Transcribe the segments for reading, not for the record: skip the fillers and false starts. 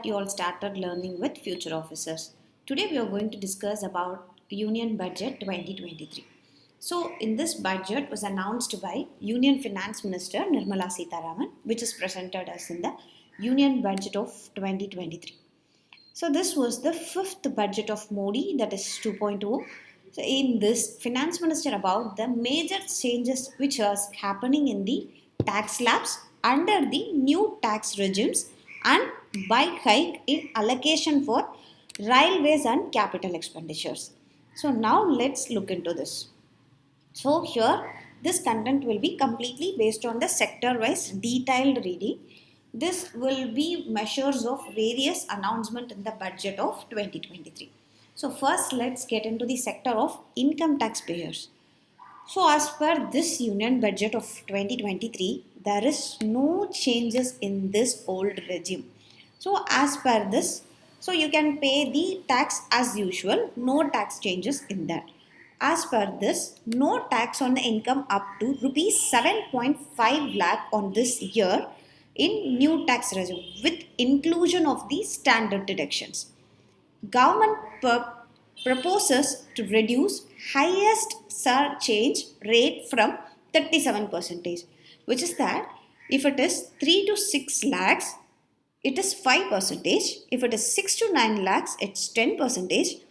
that you all started learning with future officers. Today we are going to discuss about Union Budget 2023. So in this budget was announced by Union Finance Minister Nirmala Sitharaman, which is presented as in the Union Budget of 2023. So this was the fifth budget of Modi, that is 2.0. So in this, Finance Minister about the major changes which was happening in the tax slabs under the new tax regimes and by hike in allocation for railways and capital expenditures. So now let's look into this. So here this content will be completely based on the sector wise detailed reading. This will be measures of various announcement in the budget of 2023. So first let's get into the sector of income taxpayers. So as per this union budget of 2023, there is no changes in this old regime. So as per this, so you can pay the tax as usual, no tax changes in that. As per this, no tax on the income up to rupees 7.5 lakh on this year in new tax regime with inclusion of the standard deductions. Government proposes to reduce highest surcharge rate from 37%, which is that if it is 3 to 6 lakhs, it is 5%. If it is 6 to 9 lakhs, it's 10%.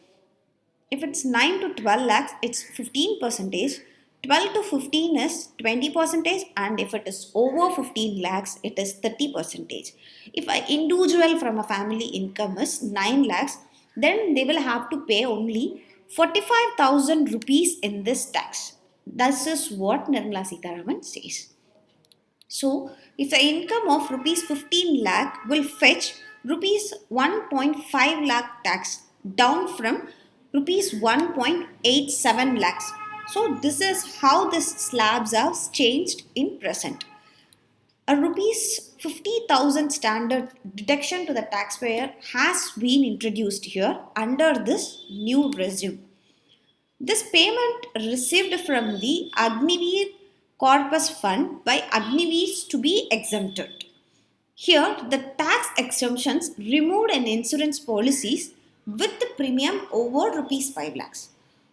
If it's 9 to 12 lakhs, it's 15%. 12 to 15 is 20%, and if it is over 15 lakhs, it is 30%. If an individual from a family income is 9 lakhs, then they will have to pay only 45,000 rupees in this tax. This is what Nirmala Sitharaman says. So, if the income of rupees 15 lakh will fetch rupees 1.5 lakh tax down from rupees 1.87 lakhs. So, this is how this slabs are changed in present. A rupees 50,000 standard deduction to the taxpayer has been introduced here under this new regime. This payment received from the Agniveer Corpus Fund by Agniveers to be exempted. Here, the tax exemptions removed an insurance policies with the premium over rupees 5 lakhs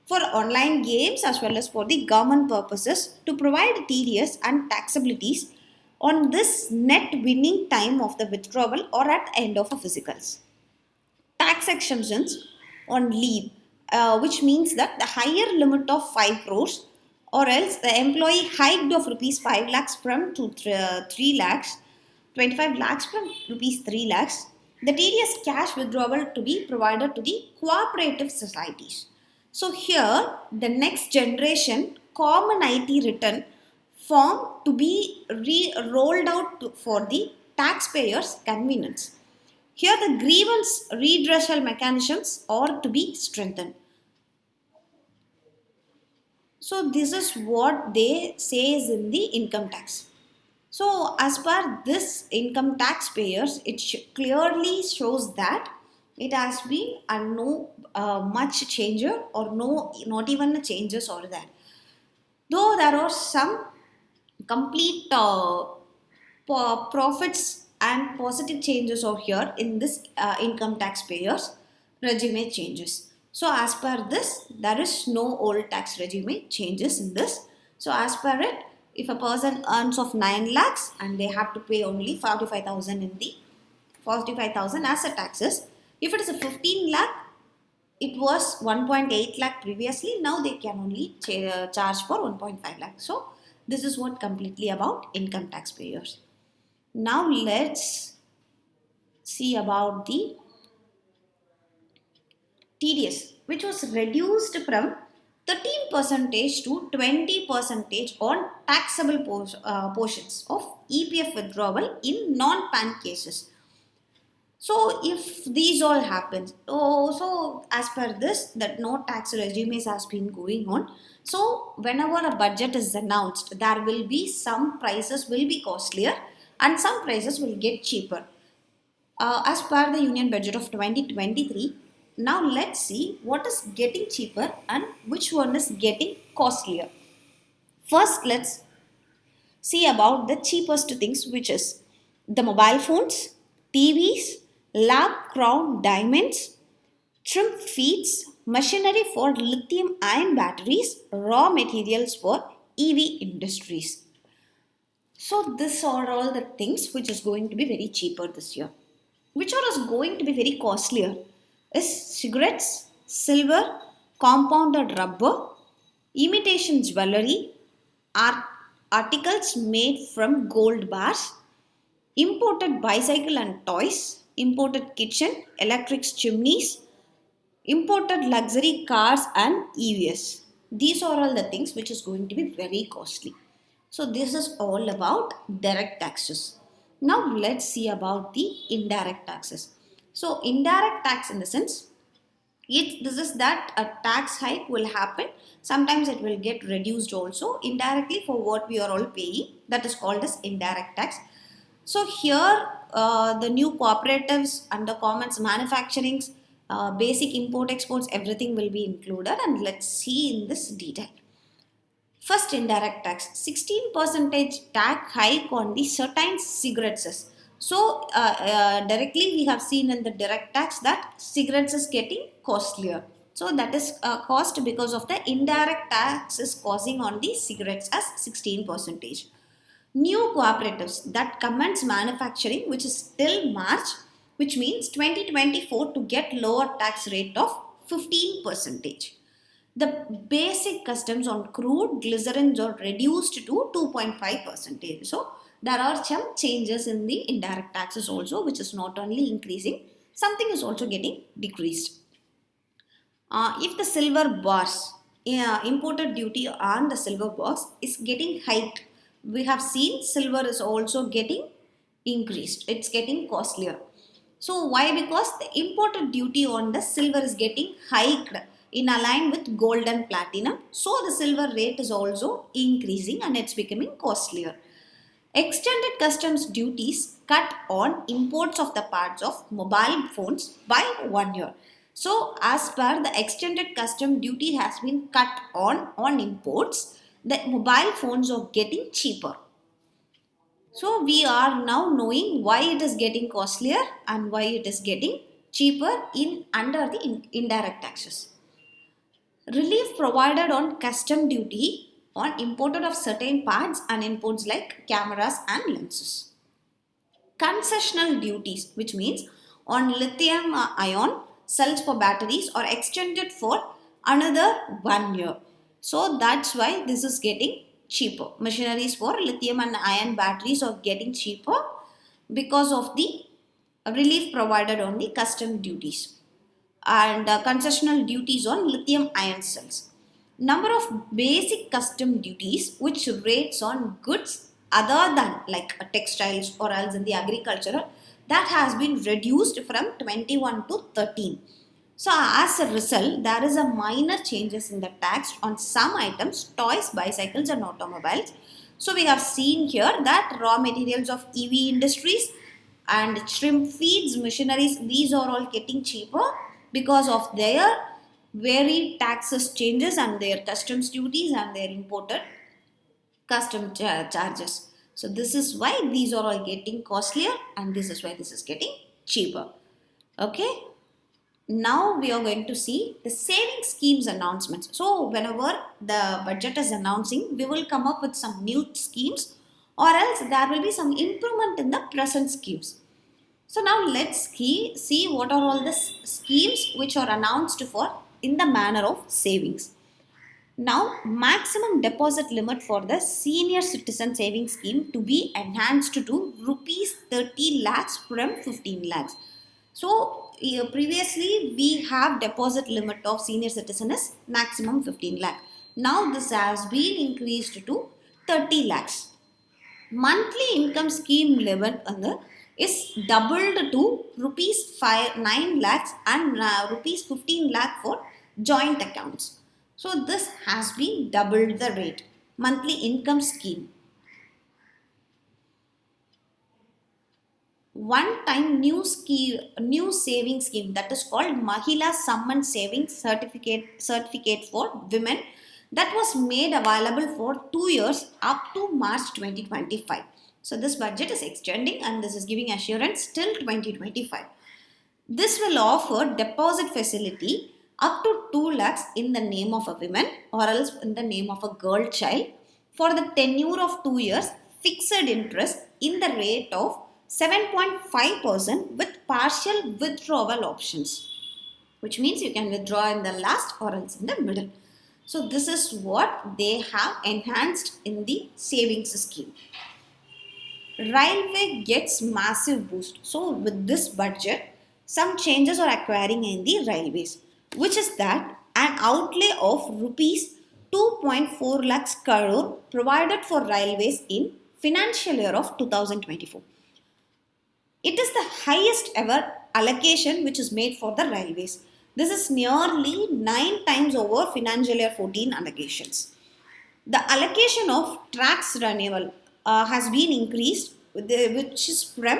for online games as well as for the government purposes to provide TDS and taxabilities on this net winning time of the withdrawal or at end of a physicals. Tax exemptions on leave, which means that the higher limit of 5 crores or else the employee hiked of rupees 5 lakhs from to 3 lakhs, 25 lakhs from rupees 3 lakhs, the TDS cash withdrawal to be provided to the cooperative societies. So here the next generation common IT return form to be rolled out for the taxpayers' convenience. Here the grievance redressal mechanisms are to be strengthened. So this is what they says in the income tax. So as per this income taxpayers, it clearly shows that it has been a no much changer or no not even a changes or that. Though there are some complete profits and positive changes over here in this income taxpayers regime changes. So as per this, there is no old tax regime changes in this. So as per it, if a person earns of 9 lakhs and they have to pay only 45,000 in the 45,000 as a taxes. If it is a 15 lakh, it was 1.8 lakh previously. Now they can only charge for 1.5 lakh. So this is what completely about income taxpayers. Now let's see about the TDS, which was reduced from 13% to 20% on taxable portions of EPF withdrawal in non-PAN cases. So if these all happen, so as per this, that no tax regime has been going on. So whenever a budget is announced, there will be some prices will be costlier and some prices will get cheaper. As per the Union Budget of 2023, now let's see what is getting cheaper and which one is getting costlier. First, let's see about the cheapest things, which is the mobile phones, TVs, lab crown diamonds, shrimp feeds, machinery for lithium ion batteries, raw materials for EV industries. So these are all the things which is going to be very cheaper this year. Which are is going to be very costlier is cigarettes, silver, compounded rubber, imitation jewelry, art- articles made from gold bars, imported bicycle and toys, imported kitchen, electric chimneys, imported luxury cars and EVs. These are all the things which is going to be very costly. So this is all about direct taxes. Now let's see about the indirect taxes. So indirect tax in the sense, this is that a tax hike will happen. Sometimes it will get reduced also indirectly for what we are all paying. That is called as indirect tax. So here the new cooperatives under commons manufacturing, basic import exports, everything will be included, and let's see in this detail. First, indirect tax, 16% tax hike on the certain cigarettes. So directly we have seen in the direct tax that cigarettes is getting costlier. So that is cost because of the indirect tax is causing on the cigarettes as 16%. New cooperatives that commence manufacturing, which is till March, which means 2024, to get lower tax rate of 15%. The basic customs on crude glycerins are reduced to 2.5%. So there are some changes in the indirect taxes also, which is not only increasing, something is also getting decreased. If the silver bars, imported duty on the silver box is getting hiked, we have seen silver is also getting increased. It's getting costlier. So why? Because the imported duty on the silver is getting hiked in align with gold and platinum. So the silver rate is also increasing and it's becoming costlier. Extended customs duties cut on imports of the parts of mobile phones by 1 year. So, as per the extended custom duty has been cut on imports, the mobile phones are getting cheaper. So, we are now knowing why it is getting costlier and why it is getting cheaper in under the indirect taxes. Relief provided on custom duty on imported of certain parts and imports like cameras and lenses. Concessional duties, which means on lithium ion cells for batteries, are extended for another 1 year. So that's why this is getting cheaper. Machineries for lithium and ion batteries are getting cheaper because of the relief provided on the custom duties and concessional duties on lithium ion cells. Number of basic custom duties which rates on goods other than like textiles or else in the agricultural, that has been reduced from 21 to 13. So as a result, there is a minor changes in the tax on some items, toys, bicycles and automobiles. So we have seen here that raw materials of EV industries and shrimp feeds, machineries, these are all getting cheaper because of their varied taxes changes and their customs duties and their imported charges. So this is why these are all getting costlier and this is why this is getting cheaper. Okay. Now we are going to see the saving schemes announcements. So whenever the budget is announcing, we will come up with some new schemes or else there will be some improvement in the present schemes. So now let's see what are all the schemes which are announced for in the manner of savings. Now, maximum deposit limit for the senior citizen savings scheme to be enhanced to rupees 30 lakhs from 15 lakhs. So, previously we have deposit limit of senior citizen is maximum 15 lakh. Now, this has been increased to 30 lakhs. Monthly income scheme limit is doubled to rupees 9 lakhs and rupees 15 lakh for joint accounts. So this has been doubled the rate. Monthly income scheme. One time new saving scheme, that is called Mahila Samman Savings Certificate for women, that was made available for 2 years up to March 2025. So this budget is extending and this is giving assurance till 2025. This will offer deposit facility up to 2 lakhs in the name of a woman or else in the name of a girl child for the tenure of 2 years, fixed interest in the rate of 7.5% with partial withdrawal options, which means you can withdraw in the last or else in the middle. So this is what they have enhanced in the savings scheme. Railway gets massive boost. So with this budget, some changes are occurring in the railways, which is that an outlay of rupees 2.4 lakhs crore provided for railways in financial year of 2024. It is the highest ever allocation which is made for the railways. This is nearly 9 times over financial year 14 allocations. The allocation of tracks renewal has been increased, which is from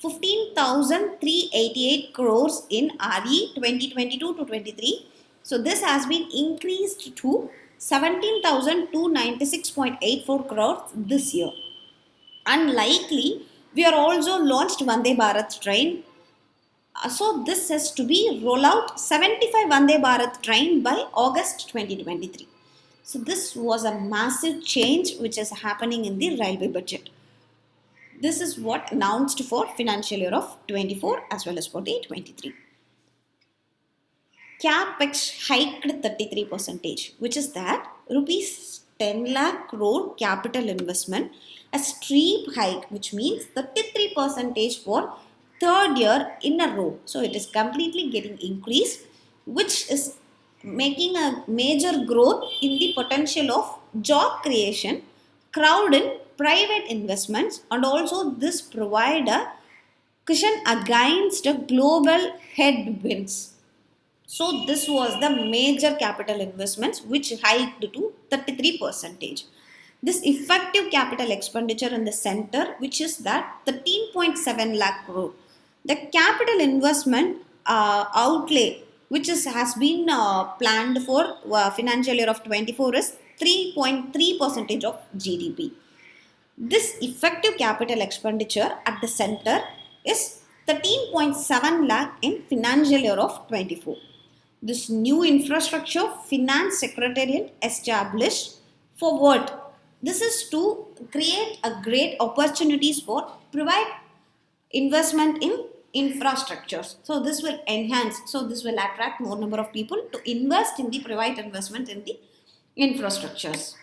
15,388 crores in RE 2022 to 23. So this has been increased to 17,296.84 crores this year. Unlikely, we are also launched Vande Bharat train. So this has to be roll out 75 Vande Bharat train by August 2023. So this was a massive change which is happening in the railway budget. This is what announced for financial year of 24 as well as for the 23. Capex hiked 33%, which is that rupees 10 lakh crore capital investment, a steep hike, which means 33% for third year in a row. So it is completely getting increased, which is making a major growth in the potential of job creation, crowd in private investments, and also this provide a cushion against the global headwinds. So this was the major capital investments which hiked to 33%. This effective capital expenditure in the center, which is that 13.7 lakh crore. The capital investment outlay which has been planned for financial year of 24 is 3.3% of GDP. This effective capital expenditure at the center is 13.7 lakh in financial year of 24. This new infrastructure finance secretariat established for what? This is to create a great opportunities for private investment in infrastructures. So this will enhance, so this will attract more number of people to invest in the private investment in the infrastructures.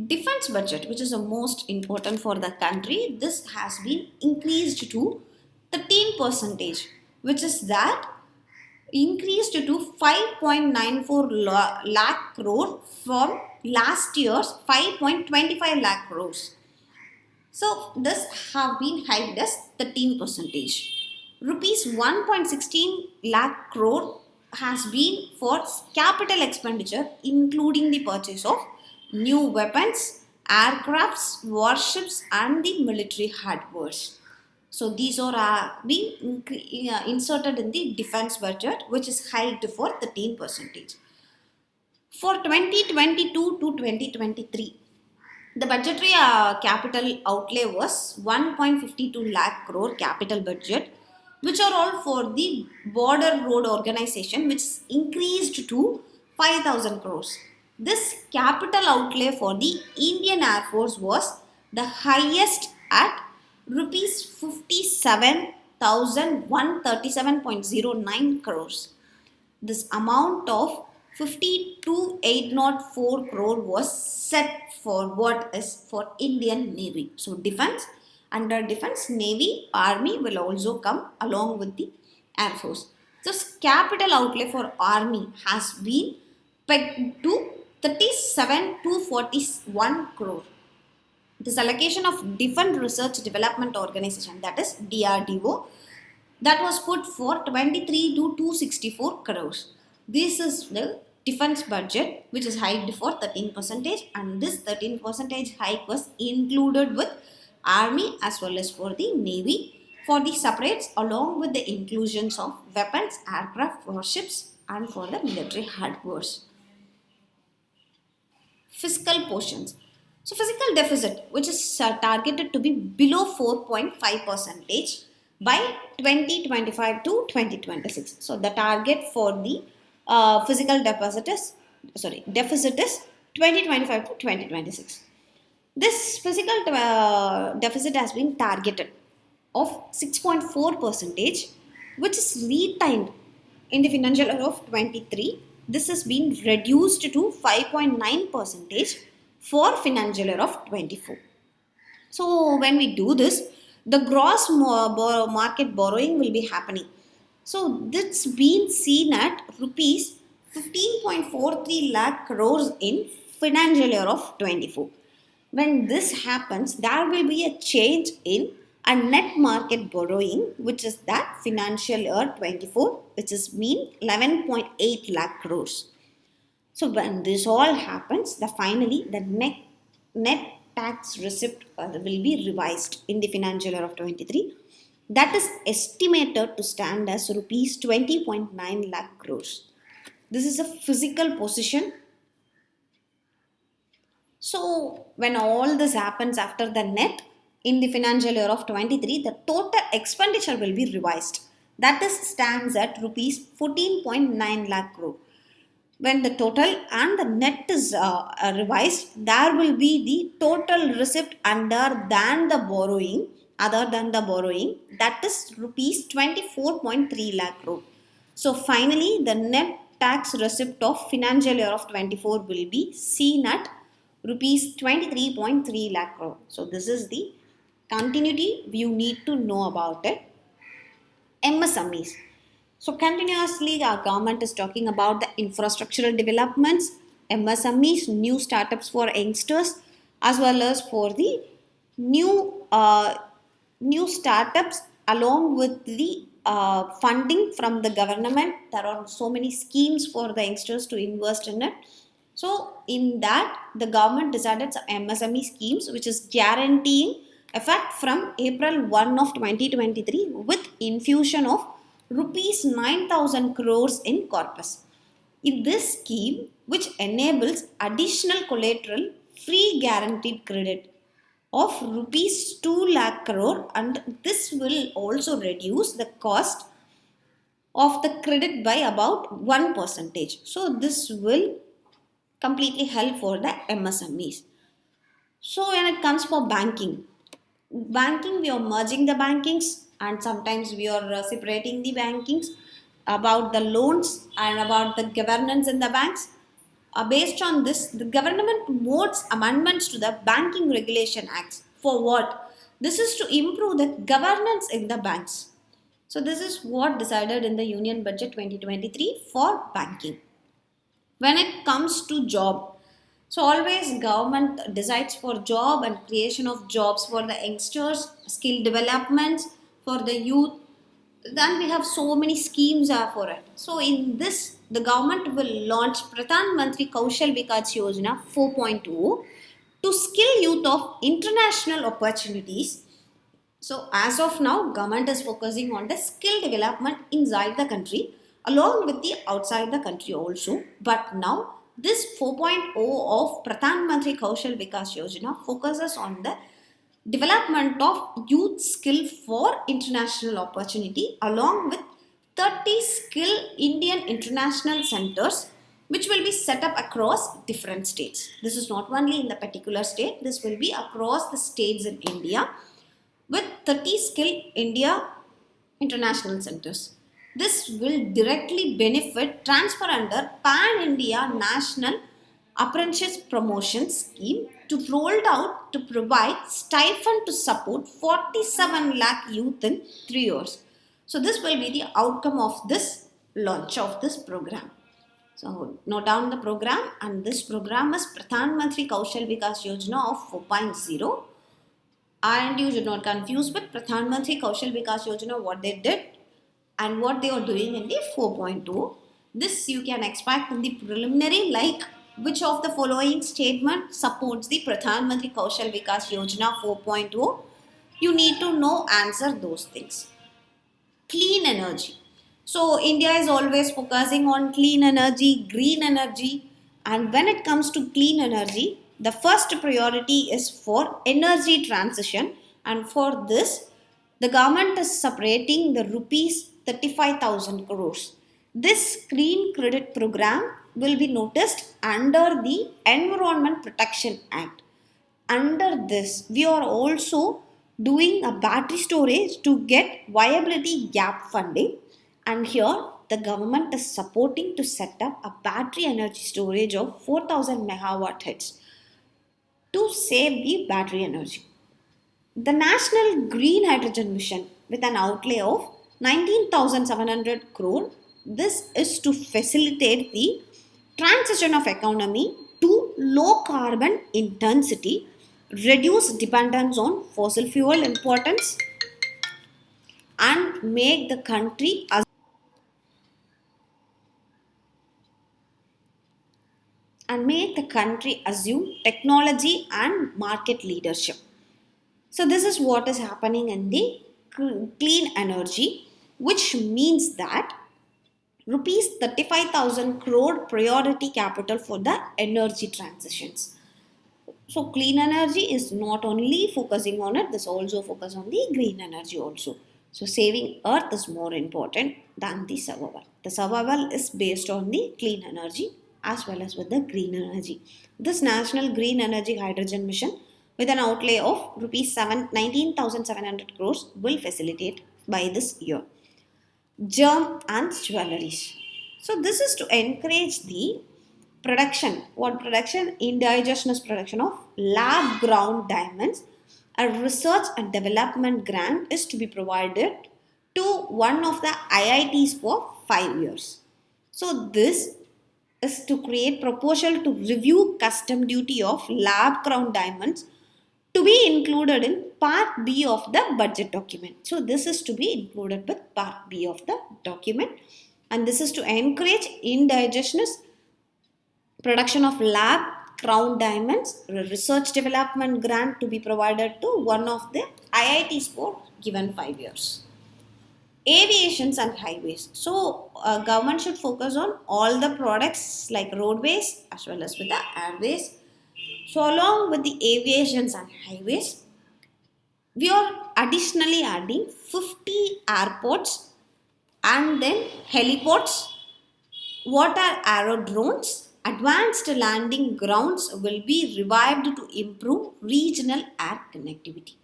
Defense budget, which is the most important for the country, this has been increased to 13%, which is that increased to 5.94 lakh crore from last year's 5.25 lakh crores. So this have been hiked as 13%. Rupees 1.16 lakh crore has been for capital expenditure, including the purchase of new weapons, aircrafts, warships, and the military hardware. So these are being inserted in the defense budget, which is hiked for 13%. For 2022 to 2023, the budgetary capital outlay was 1.52 lakh crore capital budget, which are all for the border road organization, which is increased to 5,000 crores. This capital outlay for the Indian Air Force was the highest at rupees 57,137.09 crores. This amount of 52,804 crore was set for what is for Indian Navy. So defense, under defense, Navy, Army will also come along with the Air Force. This capital outlay for Army has been pegged to 37,241 crore. This allocation of Defense Research Development Organization, that is DRDO, that was put for 23 to 264 crores. This is the defense budget, which is hiked for 13%, and this 13% hike was included with Army as well as for the Navy for the separates, along with the inclusions of weapons, aircraft, warships, and for the military hardware. Fiscal portions. So fiscal deficit, which is targeted to be below 4.5%, by 2025 to 2026. So the target for the physical deficit is 2025 to 2026. This physical deficit has been targeted of 6.4 percentage, which is retained in the financial year of 23. This has been reduced to 5.9 percentage for financial year of 24. So when we do this, the gross market borrowing will be happening. So this been seen at rupees 15.43 lakh crores in financial year of 24. When this happens, there will be a change in a net market borrowing, which is that financial year 24, which is mean 11.8 lakh crores. So when this all happens, finally the net tax receipt will be revised in the financial year of 23. That is estimated to stand as rupees 20.9 lakh crores. This is a physical position. So when all this happens after the net in the financial year of 23, the total expenditure will be revised. That is stands at rupees 14.9 lakh crore. When the total and the net is revised, there will be the total receipt other than the borrowing, that is rupees 24.3 lakh crore. So finally, the net tax receipt of financial year of 24 will be seen at rupees 23.3 lakh crore. So this is the continuity you need to know about it. MSMEs. So continuously our government is talking about the infrastructural developments, MSMEs, new startups for youngsters, as well as for the new startups along with the funding from the government. There are so many schemes for the youngsters to invest in it. So in that, the government decided some MSME schemes which is guaranteeing effect from April 1 of 2023 with infusion of rupees 9,000 crores in corpus. In this scheme, which enables additional collateral free guaranteed credit of rupees 2 lakh crore, and this will also reduce the cost of the credit by about 1%. So this will completely help for the MSMEs. So when it comes for banking we are merging the bankings and sometimes we are separating the bankings about the loans and about the governance in the banks. Based on this, the government modes amendments to the Banking Regulation Acts. For what? This is to improve the governance in the banks. So this is what decided in the Union Budget 2023 for banking. When it comes to job, so always government decides for job and creation of jobs for the youngsters, skill developments for the youth. Then we have so many schemes for it. So in this, the government will launch Pradhan Mantri Kaushal Vikas Yojana 4.0 to skill youth of international opportunities. So as of now, government is focusing on the skill development inside the country along with the outside the country also. But now this 4.0 of Pradhan Mantri Kaushal Vikas Yojana focuses on the development of youth skill for international opportunity along with 30 skill Indian international centers which will be set up across different states. This is not only in the particular state, this will be across the states in India with 30 skill India international centers. This will directly benefit transfer under Pan India National Apprentice Promotion Scheme to rolled out to provide stipend to support 47 lakh youth in 3 years. So this will be the outcome of this launch of this program. So note down the program, and this program is Pradhan Mantri Kaushal Vikas Yojana of 4.0. And you should not confuse with Pradhan Mantri Kaushal Vikas Yojana, what they did and what they are doing in the 4.2. This you can expect in the preliminary, like which of the following statement supports the Pradhan Mantri Kaushal Vikas Yojana 4.0. You need to know, answer those things. Clean energy. So India is always focusing on clean energy, green energy, and when it comes to clean energy, the first priority is for energy transition, and for this the government is separating the rupees 35,000 crores. This green credit program will be noticed under the Environment Protection Act. Under this, we are also doing a battery storage to get viability gap funding, and here the government is supporting to set up a battery energy storage of 4000 megawatt heads to save the battery energy. The National Green Hydrogen Mission with an outlay of 19,700 crore. This is to facilitate the transition of economy to low carbon intensity, reduce dependence on fossil fuel importance, and make the country assume technology and market leadership. So this is what is happening in the clean energy, which means that rupees 35,000 crore priority capital for the energy transitions. So clean energy is not only focusing on it, this also focus on the green energy also. So saving earth is more important than the survival. The survival is based on the clean energy as well as with the green energy. This National Green Energy Hydrogen Mission with an outlay of rupees 19,700 crores will facilitate by this year. Germ and jewelries. So this is to encourage the production. What production? Indigenous production of lab ground diamonds. A research and development grant is to be provided to one of the IITs for 5 years. So this is to create proposal to review custom duty of lab ground diamonds to be included in part B of the budget document. So this is to be included with part B of the document, and this is to encourage indigenous production of lab crown diamonds. Research development grant to be provided to one of the IITs for given 5 years. Aviations and highways. So government should focus on all the products like roadways as well as with the airways. So along with the aviations and highways, we are additionally adding 50 airports and then heliports, water aerodromes, advanced landing grounds will be revived to improve regional air connectivity.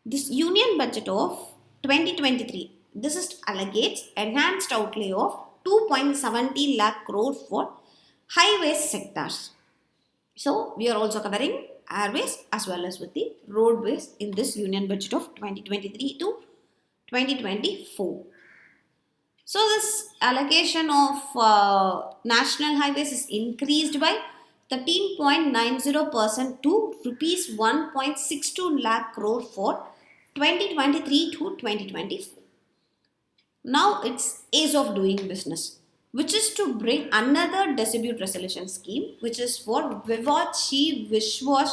This union budget of 2023, this is allocates enhanced outlay of 2.70 lakh crore for highways sectors. So we are also covering airways as well as with the roadways in this union budget of 2023 to 2024. So this allocation of national highways is increased by 13.90% to rupees 1.62 lakh crore for 2023 to 2024. Now it's ease of doing business, which is to bring another dispute resolution scheme, which is for Vivad Se Vishwas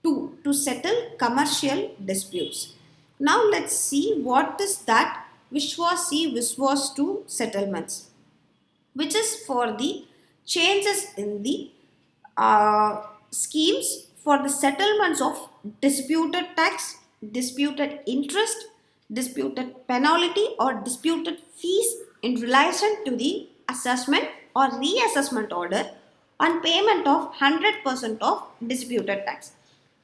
2 to settle commercial disputes. Now let's see what is that Vishwas Se Vishwas 2 settlements, which is for the changes in the schemes for the settlements of disputed tax, disputed interest, disputed penalty or disputed fees in relation to the assessment or reassessment order on payment of 100% of disputed tax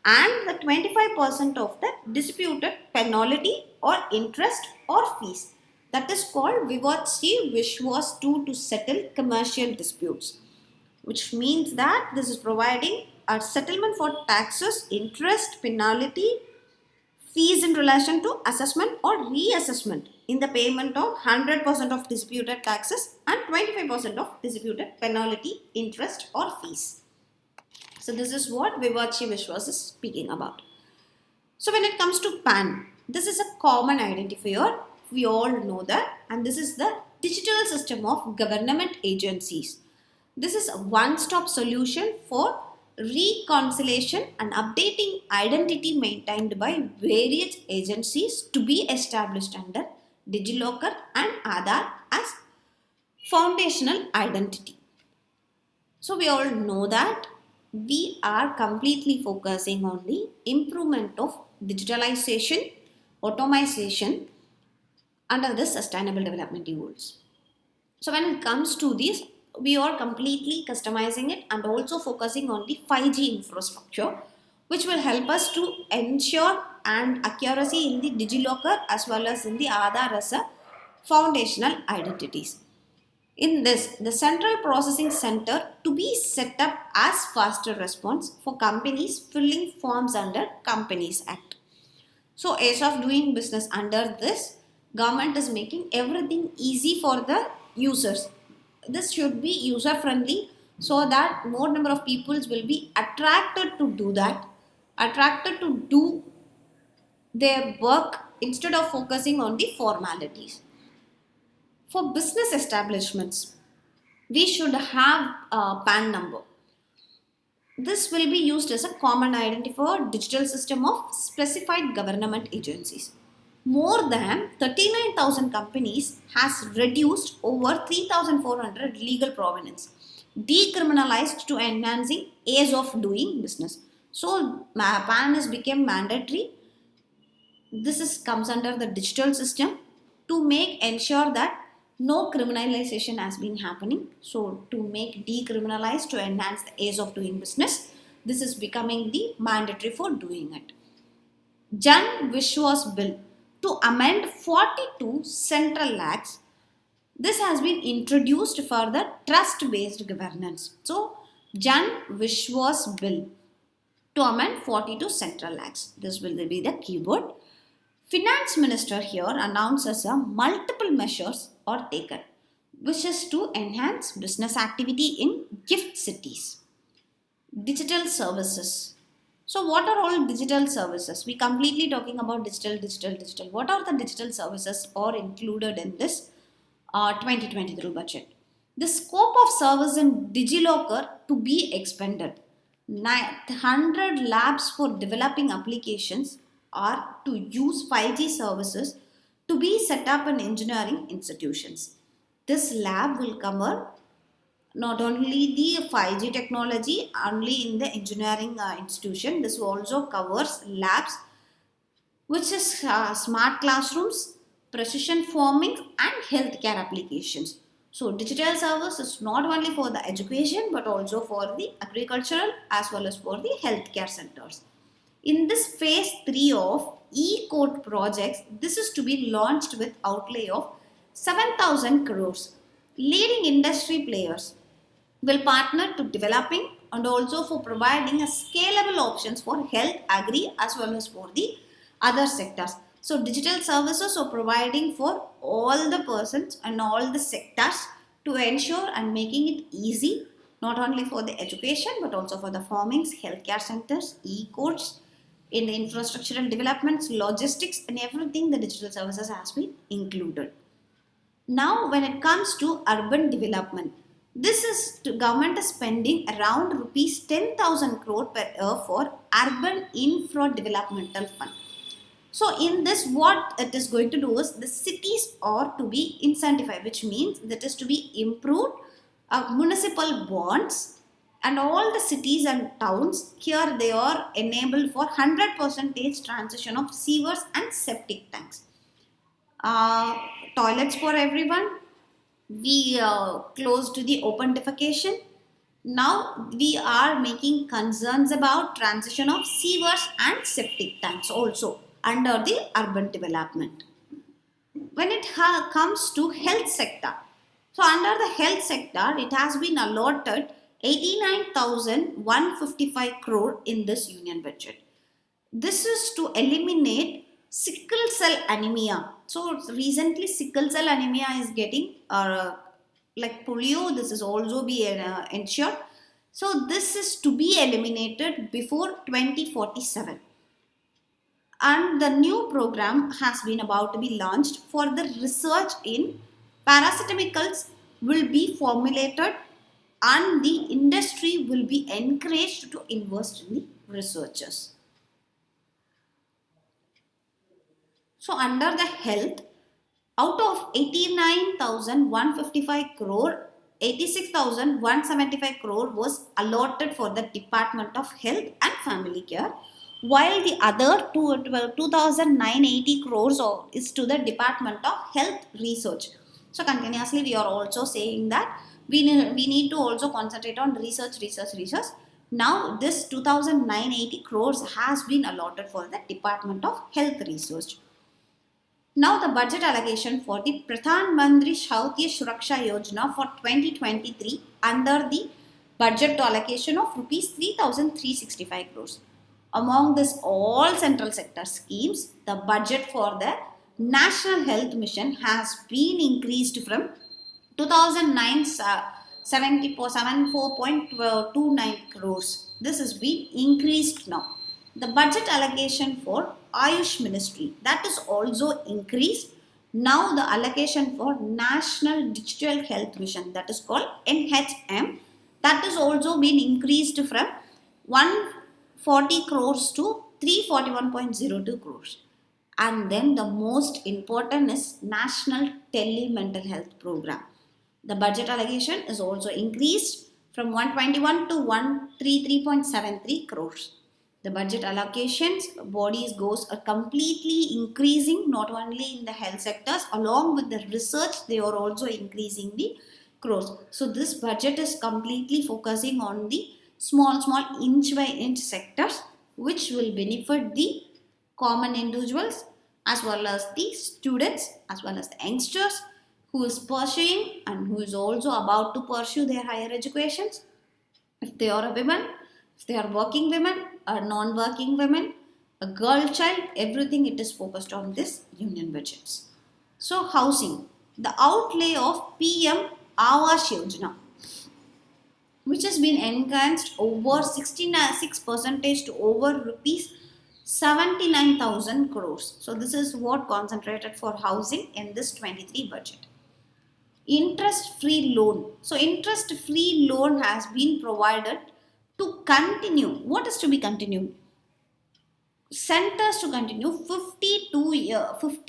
and the 25% of the disputed penalty or interest or fees. That is called Vivad Se Vishwas 2 to settle commercial disputes, which means that this is providing a settlement for taxes, interest, penalty, fees in relation to assessment or reassessment in the payment of 100% of disputed taxes and 25% of disputed penalty, interest or fees. So this is what Vivad Se Vishwas is speaking about. So when it comes to PAN, this is a common identifier. We all know that, and this is the digital system of government agencies. This is a one-stop solution for reconciliation and updating identity maintained by various agencies to be established under DigiLocker and Aadhaar as foundational identity. So we all know that we are completely focusing on the improvement of digitalization, automation under the Sustainable Development Goals. So when it comes to this, we are completely customizing it and also focusing on the 5G infrastructure, which will help us to ensure and accuracy in the DigiLocker as well as in the Aadhaar as a foundational identities. In this, the Central Processing Center to be set up as faster response for companies filling forms under Companies Act. So ease of doing business under this, government is making everything easy for the users. This should be user friendly so that more number of peoples will be attracted to do that, attracted to do their work instead of focusing on the formalities. For business establishments, we should have a PAN number. This will be used as a common identifier digital system of specified government agencies. More than 39,000 companies has reduced over 3,400 legal provenance, decriminalized to enhancing ease of doing business. So PAN has become mandatory. This comes under the digital system to make ensure that no criminalization has been happening. So to make decriminalized to enhance the ease of doing business, this is becoming the mandatory for doing it. Jan Vishwas Bill to amend 42 central acts. This has been introduced for the trust-based governance. So Jan Vishwas Bill to amend 42 central acts. This will be the keyword. Finance Minister here announces a multiple measures are taken, which is to enhance business activity in gift cities. Digital services. So what are all digital services? We completely talking about digital. What are the digital services are included in this 2023 budget? The scope of service in DigiLocker to be expanded. 100 labs for developing applications are to use 5G services to be set up in engineering institutions. This lab will cover not only the 5G technology only in the engineering institution, this also covers labs which is smart classrooms, precision farming and healthcare applications. So digital service is not only for the education but also for the agricultural as well as for the healthcare centers. In this phase 3 of e-court projects, this is to be launched with outlay of 7,000 crores. Leading industry players will partner to developing and also for providing a scalable options for health, agri as well as for the other sectors. So digital services are providing for all the persons and all the sectors to ensure and making it easy not only for the education but also for the farmings, healthcare centers, e-courts, in the infrastructural developments, logistics and everything the digital services has been included. Now when it comes to urban development, this is government is spending around rupees 10,000 crore per year for urban infra developmental fund. So in this what it is going to do is the cities are to be incentivized, which means that is to be improved municipal bonds and all the cities and towns here they are enabled for 100% transition of sewers and septic tanks. Toilets for everyone. We closed the open defecation. Now we are making concerns about transition of sewers and septic tanks also under the urban development. When it comes to health sector, so under the health sector, it has been allotted 89,155 crore in this union budget. This is to eliminate sickle cell anemia. So recently sickle cell anemia is getting like polio, this is also be ensured. So this is to be eliminated before 2047. And the new program has been about to be launched for the research in paracetamicals will be formulated and the industry will be encouraged to invest in the researchers. So under the health, out of 89,155 crore, 86,175 crore was allotted for the Department of Health and Family Care, while the other 2,980 crores is to the Department of Health Research. So continuously we are also saying that we need to also concentrate on research. Now this 2,980 crores has been allotted for the Department of Health Research. Now the budget allocation for the Pradhan Mantri Shautya Suraksha Yojana for 2023 under the budget allocation of rupees 3,365 crores. Among this all central sector schemes, the budget for the National Health Mission has been increased from 2009 74.29 crores. This has been increased now. The budget allocation for Ayush Ministry, that is also increased. Now the allocation for National Digital Health Mission, that is called NHM, that is also been increased from 140 crores to 341.02 crores. And then the most important is National Tele-Mental Health Program. The budget allocation is also increased from 121 to 133.73 crores. The budget allocations bodies goes are completely increasing, not only in the health sectors, along with the research they are also increasing the crores. So this budget is completely focusing on the small inch by inch sectors which will benefit the common individuals as well as the students as well as the youngsters who is pursuing and who is also about to pursue their higher educations. If they are a woman, if they are working women, a non-working women, a girl child, everything it is focused on this union budgets. So housing, the outlay of PM Awas Yojana, which has been enhanced over 66% to over rupees 79,000 crores. So this is what concentrated for housing in this 23 budget. Interest free loan. So interest free loan has been provided to continue. What is to be continued? Centers to continue 50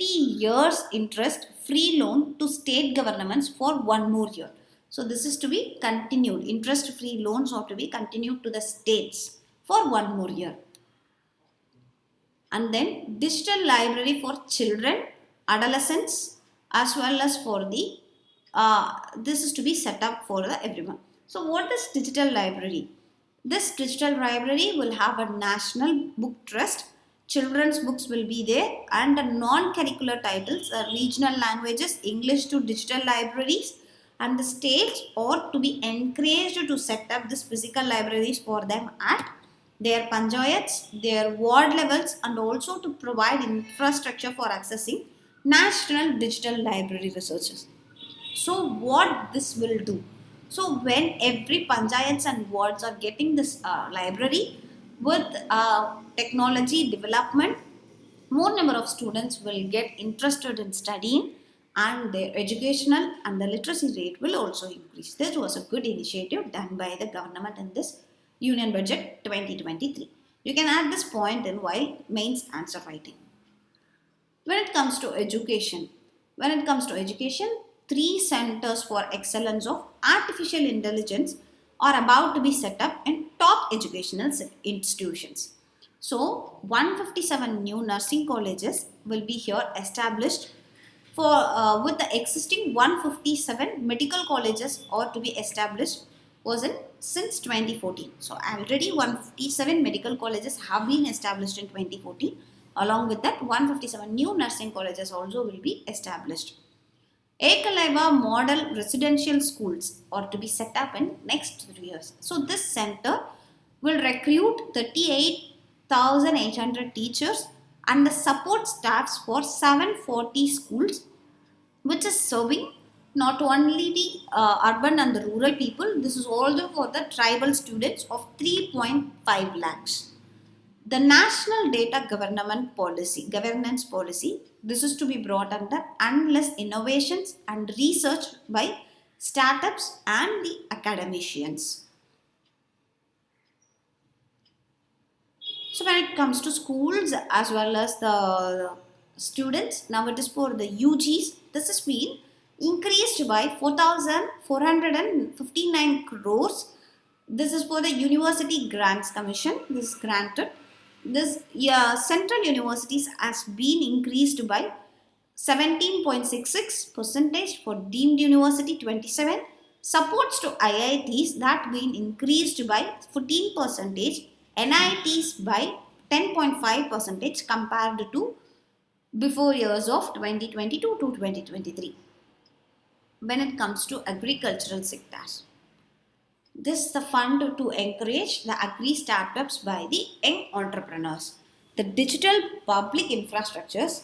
years interest free loan to state governments for 1 more year. So this is to be continued. Interest free loans are to be continued to the states for 1 more year. And then digital library for children, adolescents as well as for the this is to be set up for the everyone. So what is digital library? This digital library will have a national book trust. Children's books will be there and the non-curricular titles, regional languages, English to digital libraries, and the states are to be encouraged to set up these physical libraries for them at their panchayats, their ward levels, and also to provide infrastructure for accessing national digital library resources. So what this will do? So when every panchayats and wards are getting this library with technology development, more number of students will get interested in studying and their educational and the literacy rate will also increase. This was a good initiative done by the government in this Union Budget 2023. You can add this point in while mains answer writing. When it comes to education, three centers for excellence of artificial intelligence are about to be set up in top educational institutions. So 157 new nursing colleges will be here established for with the existing 157 medical colleges are to be established was in since 2014. So already 157 medical colleges have been established in 2014. Along with that, 157 new nursing colleges also will be established. Ekalaiva model residential schools are to be set up in next 3 years. So this center will recruit 38,800 teachers and the support staffs for 740 schools, which is serving not only the urban and the rural people. This is also for the tribal students of 3.5 lakhs. The National Data Governance Policy, this is to be brought under endless innovations and research by startups and the academicians. So when it comes to schools as well as the students, now it is for the UGs, this has been increased by 4,459 crores. This is for the University Grants Commission. This is granted. This central universities has been increased by 17.66 percentage, for deemed university 27, supports to IITs that been increased by 14 percentage, NITs by 10.5 percentage compared to before years of 2022 to 2023. When it comes to agricultural sectors, this is the fund to encourage the agri startups by the young entrepreneurs. The digital public infrastructures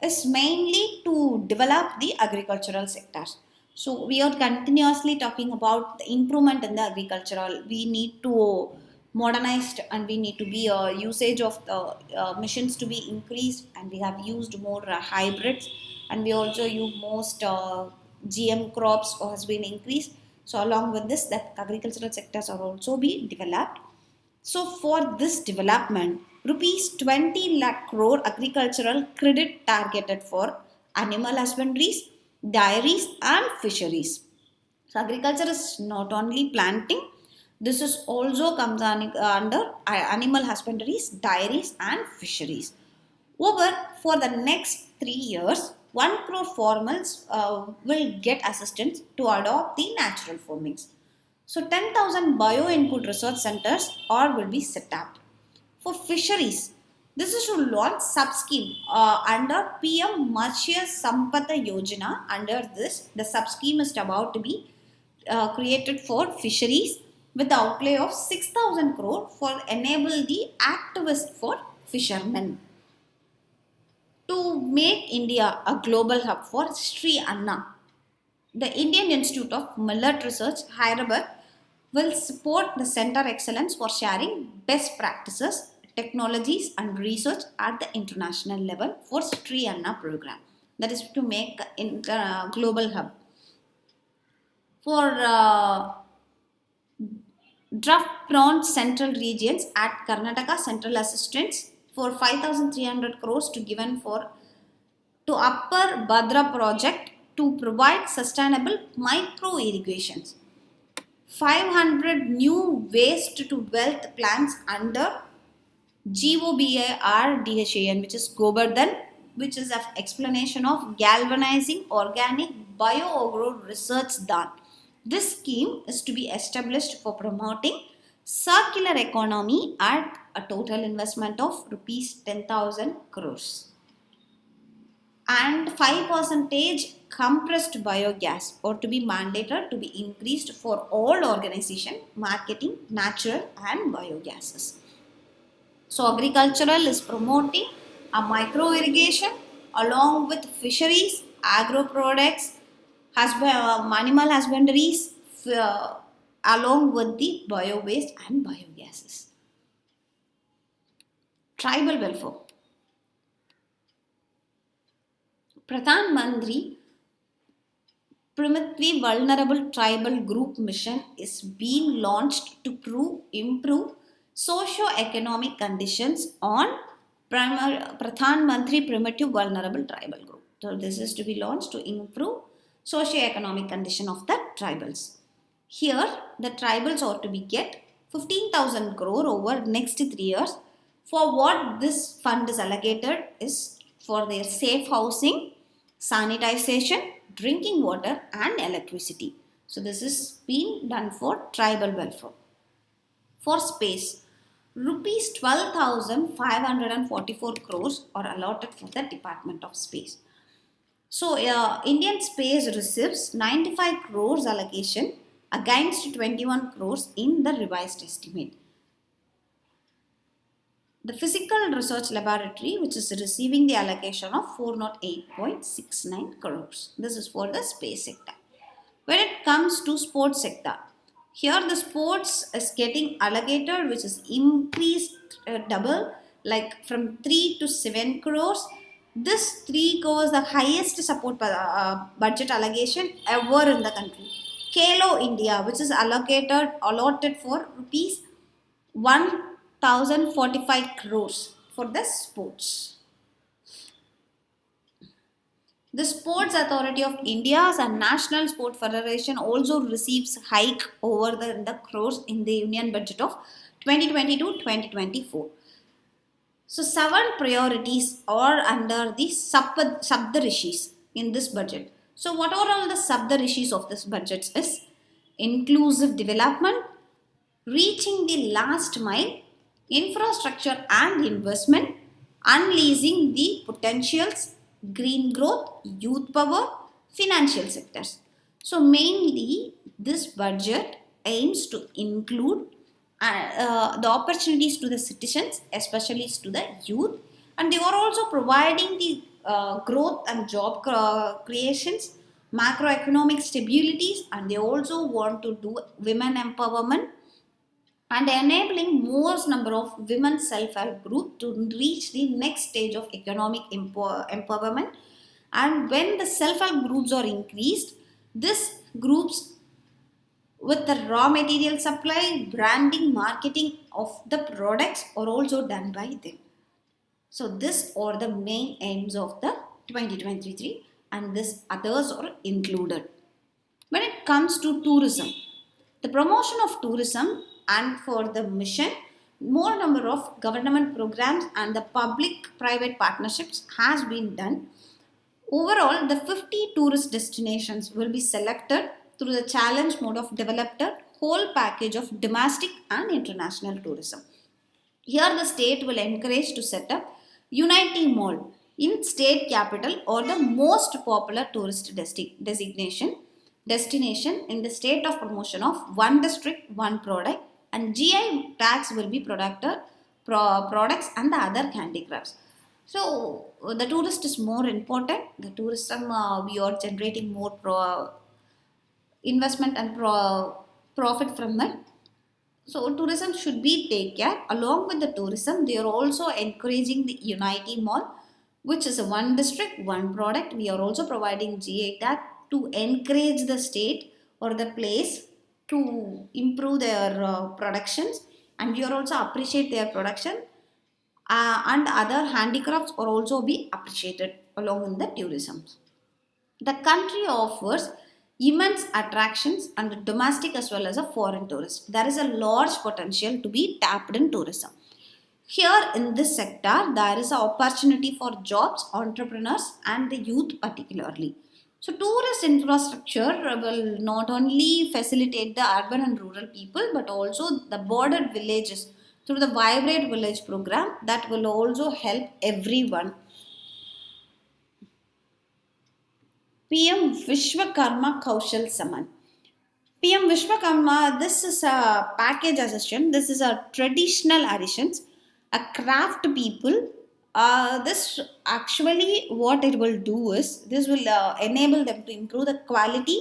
is mainly to develop the agricultural sectors. So we are continuously talking about the improvement in the agricultural. We need to modernize and we need to be a usage of the machines to be increased, and we have used more hybrids, and we also use most GM crops has been increased. So along with this, the agricultural sectors are also being developed. So for this development, rupees 20 lakh crore agricultural credit targeted for animal husbandries, dairies and fisheries. So agriculture is not only planting, this is also comes under animal husbandries, dairies and fisheries. Over for the next 3 years, 1 crore farmers will get assistance to adopt the natural farmings. So 10,000 bio input research centers or will be set up. For fisheries, this is to launch sub-scheme under PM Matsya Sampada Yojana. Under this, the sub-scheme is about to be created for fisheries with the outlay of 6,000 crore for enable the activists for fishermen. To make India a global hub for Sri Anna, the Indian Institute of Millet Research, Hyderabad, will support the Center Excellence for sharing best practices, technologies and research at the international level for Sri Anna program. That is to make a global hub. For drought prone central regions at Karnataka, central assistance for 5,300 crores to given for to Upper Bhadra project to provide sustainable micro irrigations. 500 new waste to wealth plants under GOBARDHAN, which is Govardhan, which is an explanation of galvanizing organic bioagro research done. This scheme is to be established for promoting circular economy at a total investment of rupees 10,000 crores. And 5% compressed biogas or to be mandated to be increased for all organization marketing natural and biogases. So agricultural is promoting a micro irrigation along with fisheries, agro products, animal husbandries, along with the bio waste and biogases. Tribal welfare. Pradhan Mantri Prithvi Vulnerable Tribal Group Mission is being launched to improve socio-economic conditions on Pradhan Mantri Primitive Vulnerable Tribal Group. So this is to be launched to improve socio-economic condition of the tribals. Here the tribals ought to be get 15,000 crore over next 3 years. For what this fund is allocated is for their safe housing, sanitization, drinking water and electricity. So this is being done for tribal welfare. For space, rupees 12,544 crores are allotted for the Department of Space. So Indian Space receives 95 crores allocation against 21 crores in the revised estimate. The Physical Research Laboratory, which is receiving the allocation of 408.69 crores. This is for the space sector. When it comes to sports sector, here the sports is getting allocated, which is increased double, like from 3 to 7 crores. This 3 crores the highest support budget allocation ever in the country. Khelo India, which is allotted for rupees 1,045 crores for the sports. The Sports Authority of India and National Sport Federation also receives hike over the crores in the Union Budget of 2022-2024. So, seven priorities are under the Saptarishis in this budget. So, what are all the Saptarishis of this budget is inclusive development, reaching the last mile, infrastructure and investment, unleashing the potentials, green growth, youth power, financial sectors. So, mainly, this budget aims to include the opportunities to the citizens, especially to the youth, and they are also providing the growth and job creations, macroeconomic stabilities, and they also want to do women empowerment and enabling more number of women self-help group to reach the next stage of economic empowerment. And when the self-help groups are increased, this groups with the raw material supply, branding, marketing of the products are also done by them. So this are the main aims of the 2023, and this others are included. When it comes to tourism, the promotion of tourism and for the mission, more number of government programs and the public-private partnerships has been done. Overall, the 50 tourist destinations will be selected through the challenge mode of developed a whole package of domestic and international tourism. Here, the state will encourage to set up Unity Mall in state capital or the most popular tourist destination in the state of promotion of one district, one product, and GI tax will be products and the other handicrafts. So the tourist is more important. The tourism we are generating more investment and profit from that. So tourism should be take care. Along with the tourism, they are also encouraging the Unity Mall, which is a one district, one product. We are also providing GI tag to encourage the state or the place to improve their productions, and we are also appreciate their production, and other handicrafts are also be appreciated along with the tourism. The country offers immense attractions and domestic as well as a foreign tourist. There is a large potential to be tapped in tourism. Here in this sector, there is an opportunity for jobs, entrepreneurs, and the youth particularly. So, tourist infrastructure will not only facilitate the urban and rural people but also the bordered villages through the Vibrate Village program that will also help everyone. PM Vishwakarma Kaushal Saman. PM Vishwakarma, this is a package addition. This is a traditional additions, a craft people. This actually what it will do is this will enable them to improve the quality,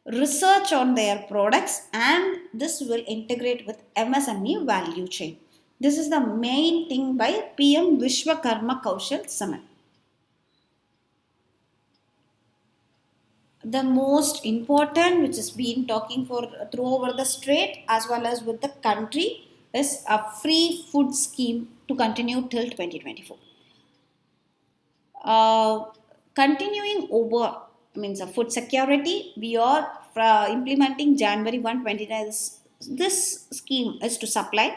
research on their products, and this will integrate with MSME value chain. This is the main thing by PM Vishwakarma Kaushal Saman. The most important which has been talking for through over the state as well as with the country is a free food scheme to continue till 2024. Continuing over means a food security, we are implementing January 1, 2029. This scheme is to supply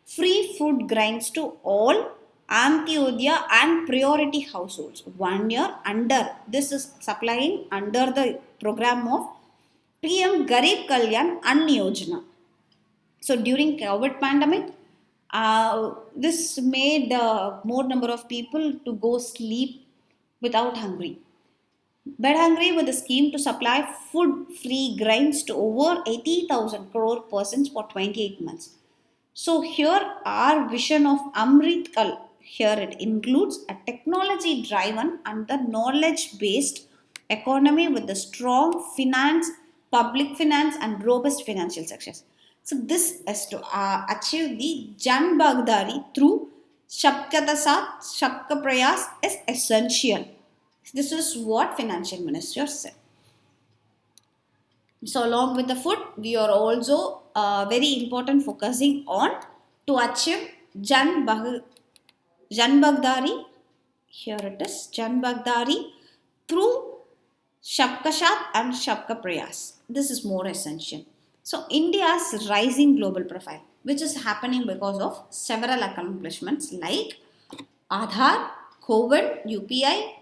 free food grains to all Antyodaya and priority households 1 year under. This is supplying under the program of PM Garib Kalyan Ann Yojana. So during COVID pandemic, this made more number of people to go sleep without hungry. Bed hungry with a scheme to supply food free grains to over 80,000 crore persons for 28 months. So here our vision of Amrit Kal, here it includes a technology driven and the knowledge based economy with the strong finance, public finance and robust financial success. So this is to achieve the Jan Baghdadi through Shabka Tasat, Shabka Prayas is essential. This is what Financial Minister said. So along with the food, we are also very important focusing on to achieve Jan Baghdadi. Here it is, Jan Baghdadi through Shabka Shat and Shabka Prayas. This is more essential. So India's rising global profile, which is happening because of several accomplishments like Aadhaar, COVID, UPI.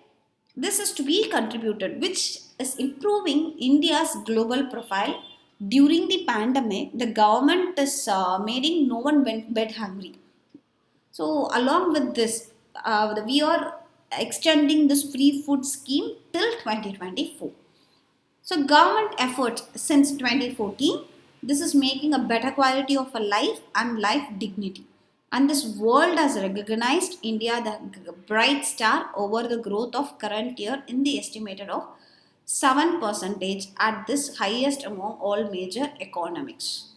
This is to be contributed, which is improving India's global profile. During the pandemic, the government is making no one went bed hungry. So, along with this, we are extending this free food scheme till 2024. So, government efforts since 2014, this is making a better quality of a life and life dignity. And this world has recognized India the bright star over the growth of current year in the estimated of 7% at this highest among all major economics.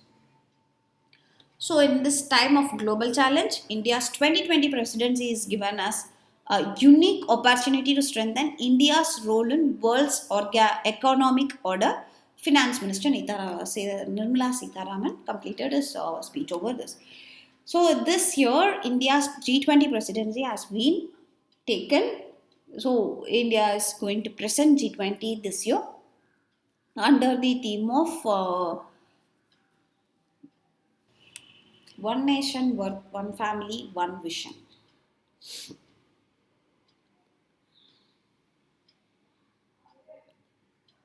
So, in this time of global challenge, India's 2020 presidency is given us a unique opportunity to strengthen India's role in world's economic order. Finance Minister Nirmala Sitharaman completed his speech over this. So, this year, India's G20 presidency has been taken. So, India is going to present G20 this year under the theme of One Nation, One Family, One Vision.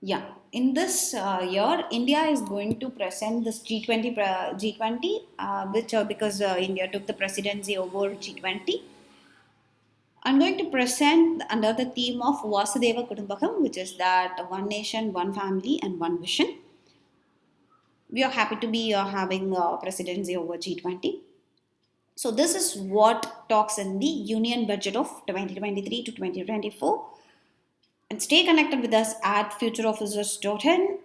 Yeah, in this year, India is going to present this G20, which because India took the presidency over G20. I'm going to present under the theme of Vasudeva Kudumbakam, which is that one nation, one family, and one vision. We are happy to be having presidency over G20. So this is what talks in the Union Budget of 2023 to 2024. And stay connected with us at futureofficers.in.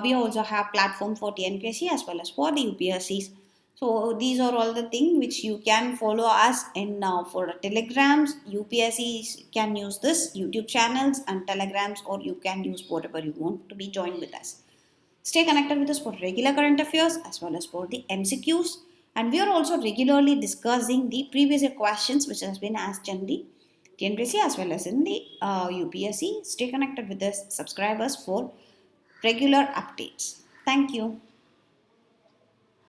We also have platform for TNPSC as well as for the UPSCs. So these are all the things which you can follow us in for telegrams. UPSCs can use this YouTube channels and telegrams, or you can use whatever you want to be joined with us. Stay connected with us for regular current affairs as well as for the MCQs. And we are also regularly discussing the previous year questions which has been asked in the TNPSC as well as in the UPSC. Stay connected with us, subscribe us for regular updates. Thank you.